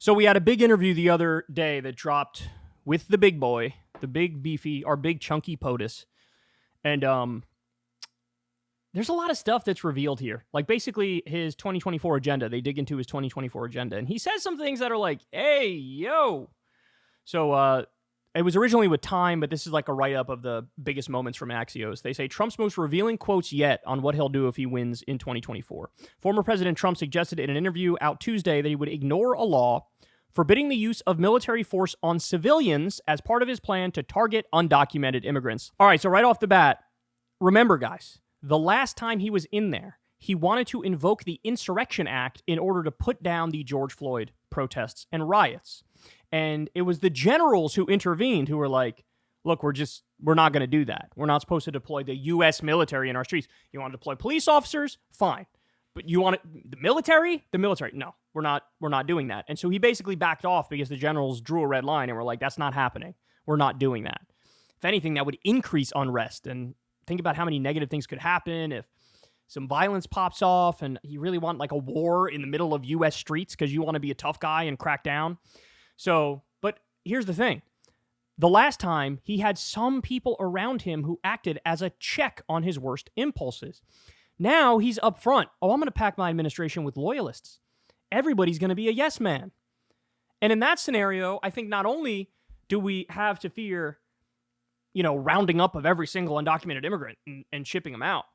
So we had a big interview the other day that dropped with the big boy, the big beefy, our big chunky POTUS. And there's a lot of stuff that's revealed here. Like basically his 2024 agenda. They dig into his 2024 agenda. And he says some things that are like, hey, yo. So it was originally with Time, but this is like a write-up of the biggest moments from Axios. They say Trump's most revealing quotes yet on what he'll do if he wins in 2024. Former President Trump suggested in an interview out Tuesday that he would ignore a law forbidding the use of military force on civilians as part of his plan to target undocumented immigrants. All right, so right off the bat, remember, guys, the last time he was in there, he wanted to invoke the Insurrection Act in order to put down the George Floyd protests and riots. And it was the generals who intervened who were like, look, we're not going to do that. We're not supposed to deploy the U.S. military in our streets. You want to deploy police officers? Fine. But you want the military? The military? No, we're not doing that. And so he basically backed off because the generals drew a red line and were like, that's not happening. We're not doing that. If anything, that would increase unrest. And think about how many negative things could happen if some violence pops off and you really want like a war in the middle of U.S. streets because you want to be a tough guy and crack down. So, but here's the thing. The last time, he had some people around him who acted as a check on his worst impulses. Now he's up front. Oh, I'm going to pack my administration with loyalists. Everybody's going to be a yes man. And in that scenario, I think not only do we have to fear, rounding up of every single undocumented immigrant and shipping them out,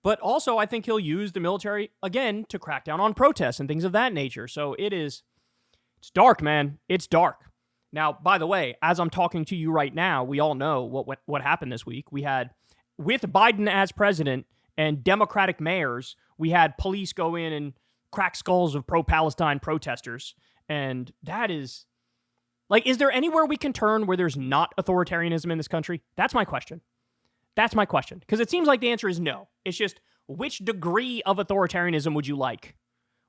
but also I think he'll use the military again to crack down on protests and things of that nature. So it's dark, man. It's dark. Now, by the way, as I'm talking to you right now, we all know what happened this week. We had, with Biden as president and Democratic mayors, we had police go in and crack skulls of pro-Palestine protesters. And that is, is there anywhere we can turn where there's not authoritarianism in this country? That's my question. Because it seems like the answer is no. It's just, which degree of authoritarianism would you like?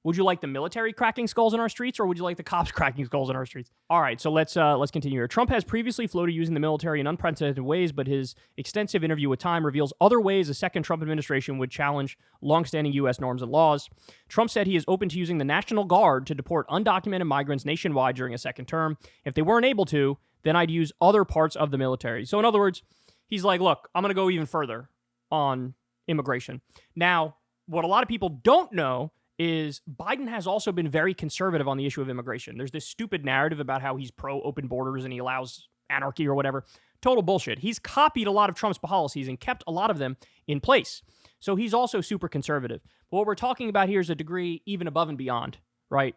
Would you like the military cracking skulls in our streets, or would you like the cops cracking skulls in our streets? All right, so let's continue here. Trump has previously floated using the military in unprecedented ways, but his extensive interview with Time reveals other ways a second Trump administration would challenge longstanding U.S. norms and laws. Trump said he is open to using the National Guard to deport undocumented migrants nationwide during a second term. If they weren't able to, then I'd use other parts of the military. So in other words, he's like, look, I'm going to go even further on immigration. Now, what a lot of people don't know is Biden has also been very conservative on the issue of immigration. There's this stupid narrative about how he's pro-open borders and he allows anarchy or whatever. Total bullshit. He's copied a lot of Trump's policies and kept a lot of them in place. So he's also super conservative. But what we're talking about here is a degree even above and beyond, right?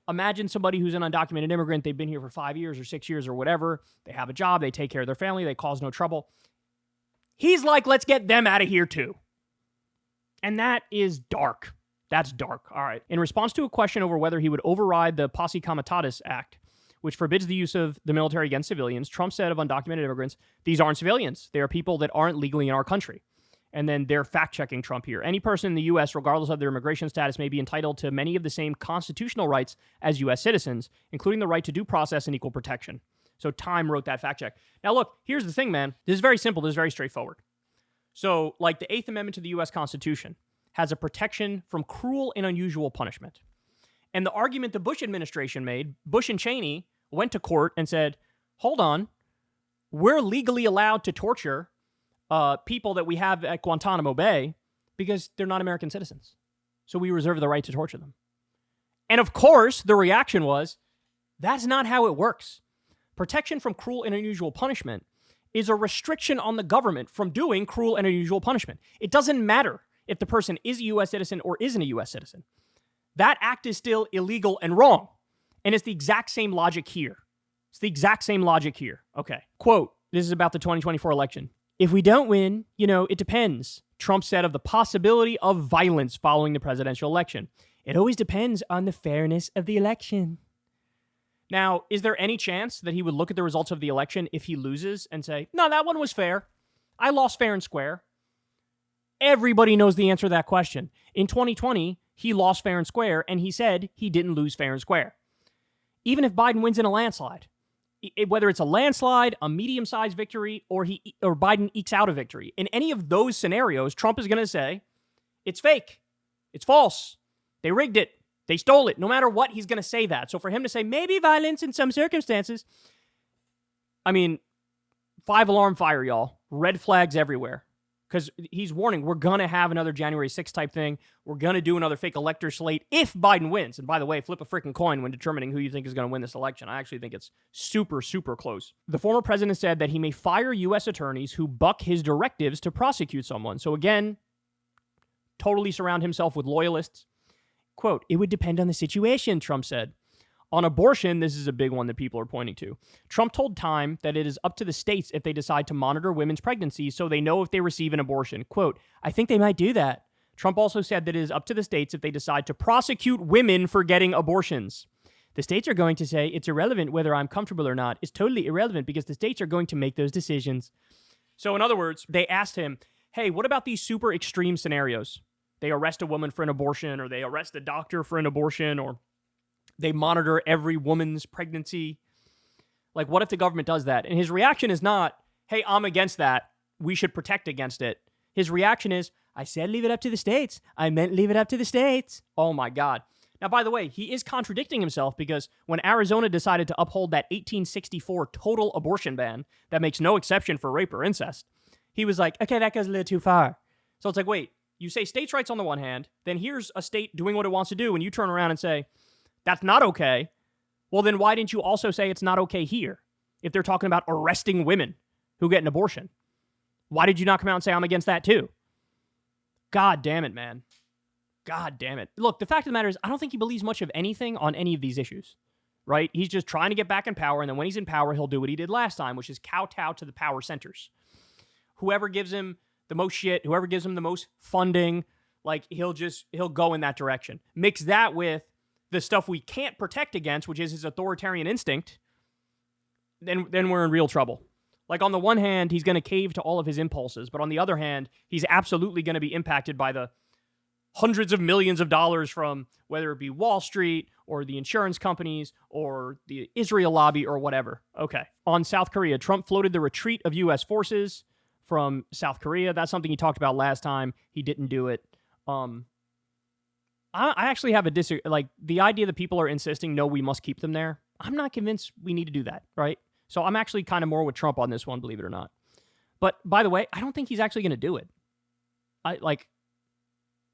Imagine somebody who's an undocumented immigrant. They've been here for 5 years or 6 years or whatever. They have a job. They take care of their family. They cause no trouble. He's like, let's get them out of here too. And that is dark. That's dark. All right. In response to a question over whether he would override the Posse Comitatus Act, which forbids the use of the military against civilians, Trump said of undocumented immigrants, these aren't civilians. They are people that aren't legally in our country. And then they're fact-checking Trump here. Any person in the U.S., regardless of their immigration status, may be entitled to many of the same constitutional rights as U.S. citizens, including the right to due process and equal protection. So Time wrote that fact-check. Now, look, here's the thing, man. This is very simple. This is very straightforward. So, like the Eighth Amendment to the U.S. Constitution has a protection from cruel and unusual punishment. And the argument the Bush administration made, Bush and Cheney went to court and said, hold on, we're legally allowed to torture people that we have at Guantanamo Bay because they're not American citizens. So we reserve the right to torture them. And of course, the reaction was, that's not how it works. Protection from cruel and unusual punishment is a restriction on the government from doing cruel and unusual punishment. It doesn't matter if the person is a U.S. citizen or isn't a U.S. citizen. That act is still illegal and wrong. And it's the exact same logic here. Okay. Quote, this is about the 2024 election. If we don't win, it depends. Trump said of the possibility of violence following the presidential election. It always depends on the fairness of the election. Now, is there any chance that he would look at the results of the election if he loses and say, no, that one was fair. I lost fair and square. Everybody knows the answer to that question. In 2020, he lost fair and square, and he said he didn't lose fair and square. Even if Biden wins in a landslide, whether it's a landslide, a medium-sized victory, or Biden ekes out a victory, in any of those scenarios, Trump is going to say, it's fake, it's false, they rigged it, They stole it. No matter what, he's going to say that. So for him to say maybe violence in some circumstances, I mean, 5-alarm fire, y'all. Red flags everywhere. Because he's warning, we're going to have another January 6th type thing. We're going to do another fake elector slate if Biden wins. And by the way, flip a freaking coin when determining who you think is going to win this election. I actually think it's super, super close. The former president said that he may fire U.S. attorneys who buck his directives to prosecute someone. So again, totally surround himself with loyalists. Quote, it would depend on the situation, Trump said. On abortion, this is a big one that people are pointing to. Trump told Time that it is up to the states if they decide to monitor women's pregnancies so they know if they receive an abortion. Quote, I think they might do that. Trump also said that it is up to the states if they decide to prosecute women for getting abortions. The states are going to say it's irrelevant whether I'm comfortable or not. It's totally irrelevant because the states are going to make those decisions. So in other words, they asked him, hey, what about these super extreme scenarios? They arrest a woman for an abortion, or they arrest a doctor for an abortion, or they monitor every woman's pregnancy. Like, what if the government does that? And his reaction is not, hey, I'm against that. We should protect against it. His reaction is, I said leave it up to the states. I meant leave it up to the states. Oh, my God. Now, by the way, he is contradicting himself because when Arizona decided to uphold that 1864 total abortion ban that makes no exception for rape or incest, he was like, okay, that goes a little too far. So it's like, wait, you say states' rights on the one hand, then here's a state doing what it wants to do, and you turn around and say, that's not okay. Well, then why didn't you also say it's not okay here if they're talking about arresting women who get an abortion? Why did you not come out and say I'm against that too? God damn it, man. God damn it. Look, the fact of the matter is I don't think he believes much of anything on any of these issues, right? He's just trying to get back in power, and then when he's in power, he'll do what he did last time, which is kowtow to the power centers. Whoever gives him the most shit, whoever gives him the most funding, like he'll go in that direction. Mix that with the stuff we can't protect against, which is his authoritarian instinct, then we're in real trouble. Like, on the one hand, he's going to cave to all of his impulses, but on the other hand, he's absolutely going to be impacted by the hundreds of millions of dollars from whether it be Wall Street or the insurance companies or the Israel lobby or whatever. Okay. On South Korea, Trump floated the retreat of U.S. forces from South Korea. That's something he talked about last time. He didn't do it. I actually have the idea that people are insisting, no, we must keep them there. I'm not convinced we need to do that, right? So I'm actually kind of more with Trump on this one, believe it or not. But by the way, I don't think he's actually going to do it.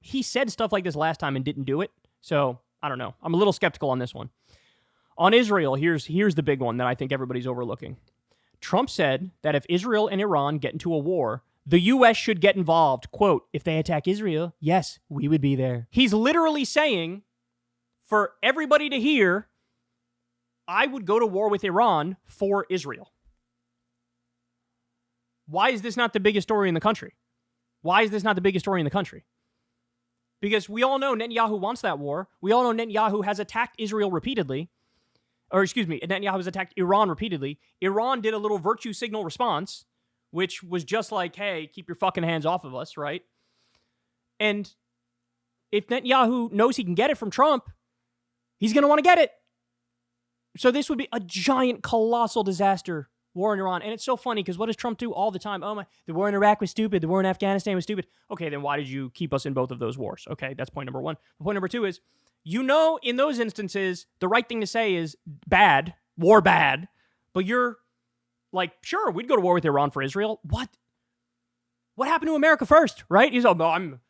He said stuff like this last time and didn't do it. So I don't know. I'm a little skeptical on this one. On Israel, here's the big one that I think everybody's overlooking. Trump said that if Israel and Iran get into a war, the U.S. should get involved. Quote, if they attack Israel, yes, we would be there. He's literally saying, for everybody to hear, I would go to war with Iran for Israel. Why is this not the biggest story in the country? Why is this not the biggest story in the country? Because we all know Netanyahu wants that war. We all know Netanyahu has attacked Israel repeatedly. Netanyahu has attacked Iran repeatedly. Iran did a little virtue signal response, which was just like, hey, keep your fucking hands off of us, right? And if Netanyahu knows he can get it from Trump, he's going to want to get it. So this would be a giant, colossal disaster, war in Iran. And it's so funny because what does Trump do all the time? Oh, the war in Iraq was stupid. The war in Afghanistan was stupid. Okay, then why did you keep us in both of those wars? Okay, that's point number one. Point number two is, in those instances, the right thing to say is bad, war bad, but you're like, sure, we'd go to war with Iran for Israel. What? What happened to America first, right? He's all, I'm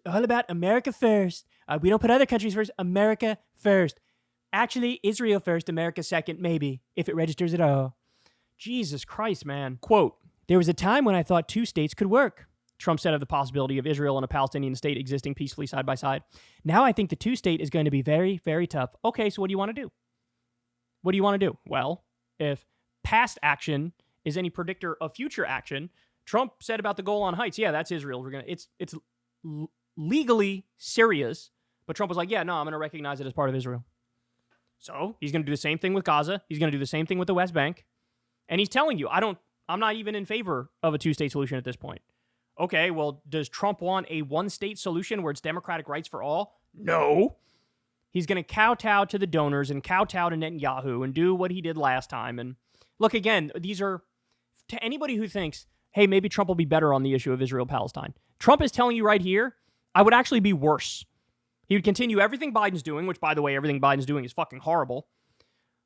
all about America first. We don't put other countries first. America first. Actually, Israel first, America second, maybe, if it registers at all. Jesus Christ, man. Quote, there was a time when I thought two states could work. Trump said of the possibility of Israel and a Palestinian state existing peacefully side by side. Now I think the two-state is going to be very, very tough. Okay, so what do you want to do? What do you want to do? Well, if past action is any predictor of future action, Trump said about the Golan Heights, yeah, that's Israel. It's legally Syria's, but Trump was like, yeah, no, I'm going to recognize it as part of Israel. So he's going to do the same thing with Gaza. He's going to do the same thing with the West Bank. And he's telling you, I'm not even in favor of a two-state solution at this point. Okay, well, does Trump want a one-state solution where it's democratic rights for all? No. He's going to kowtow to the donors and kowtow to Netanyahu and do what he did last time. And look, again, these are, to anybody who thinks, hey, maybe Trump will be better on the issue of Israel-Palestine. Trump is telling you right here, I would actually be worse. He would continue everything Biden's doing, which, by the way, everything Biden's doing is fucking horrible.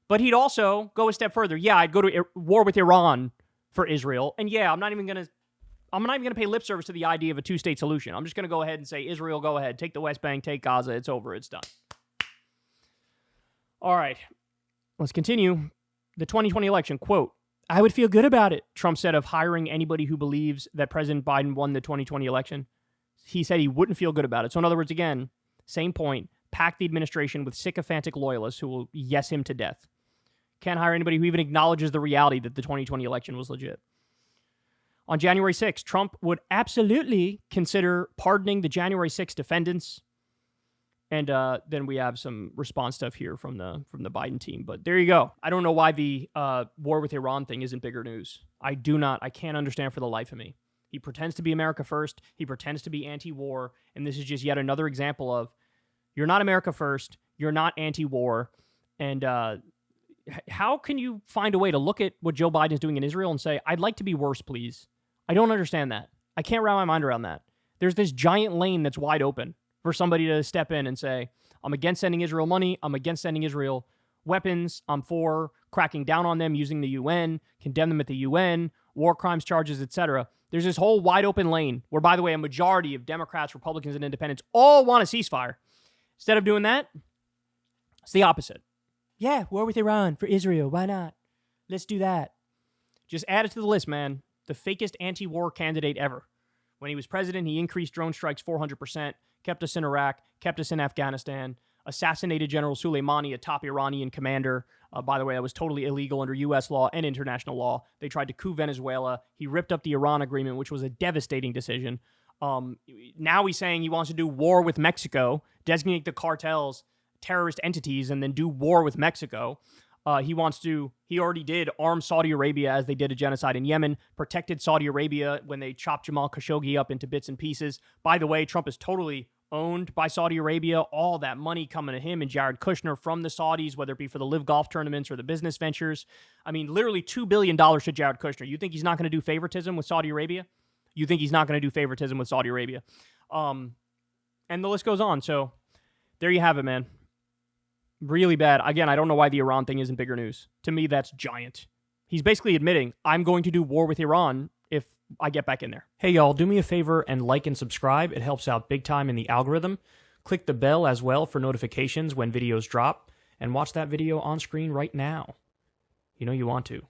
But he'd also go a step further. Yeah, I'd go to war with Iran for Israel. And yeah, I'm not even going to pay lip service to the idea of a two-state solution. I'm just going to go ahead and say, Israel, go ahead. Take the West Bank, take Gaza. It's over. It's done. All right. Let's continue. The 2020 election, quote, I would feel good about it, Trump said of hiring anybody who believes that President Biden won the 2020 election. He said he wouldn't feel good about it. So in other words, again, same point, pack the administration with sycophantic loyalists who will yes him to death. Can't hire anybody who even acknowledges the reality that the 2020 election was legit. On January 6th, Trump would absolutely consider pardoning the January 6th defendants. And then we have some response stuff here from the Biden team. But there you go. I don't know why the war with Iran thing isn't bigger news. I can't understand for the life of me. He pretends to be America first. He pretends to be anti-war. And this is just yet another example of you're not America first. You're not anti-war. And how can you find a way to look at what Joe Biden is doing in Israel and say, I'd like to be worse, please? I don't understand that. I can't wrap my mind around that. There's this giant lane that's wide open for somebody to step in and say, I'm against sending Israel money. I'm against sending Israel weapons. I'm for cracking down on them using the UN, condemn them at the UN, war crimes charges, etc. There's this whole wide open lane where, by the way, a majority of Democrats, Republicans, and independents all want a ceasefire. Instead of doing that, it's the opposite. Yeah, war with Iran for Israel. Why not? Let's do that. Just add it to the list, man. The fakest anti-war candidate ever. When he was president, he increased drone strikes 400%, kept us in Iraq, kept us in Afghanistan, assassinated General Soleimani, a top Iranian commander. By the way, that was totally illegal under U.S. law and international law. They tried to coup Venezuela. He ripped up the Iran agreement, which was a devastating decision. Now he's saying he wants to do war with Mexico, designate the cartels terrorist entities, and then do war with Mexico. He already did arm Saudi Arabia as they did a genocide in Yemen, protected Saudi Arabia when they chopped Jamal Khashoggi up into bits and pieces. By the way, Trump is totally owned by Saudi Arabia. All that money coming to him and Jared Kushner from the Saudis, whether it be for the live golf tournaments or the business ventures. I mean, literally $2 billion to Jared Kushner. You think he's not going to do favoritism with Saudi Arabia? You think he's not going to do favoritism with Saudi Arabia? And the list goes on. So there you have it, man. Really bad. Again, I don't know why the Iran thing isn't bigger news. To me, that's giant. He's basically admitting, I'm going to do war with Iran if I get back in there. Hey, y'all, do me a favor and like and subscribe. It helps out big time in the algorithm. Click the bell as well for notifications when videos drop. And watch that video on screen right now. You know you want to.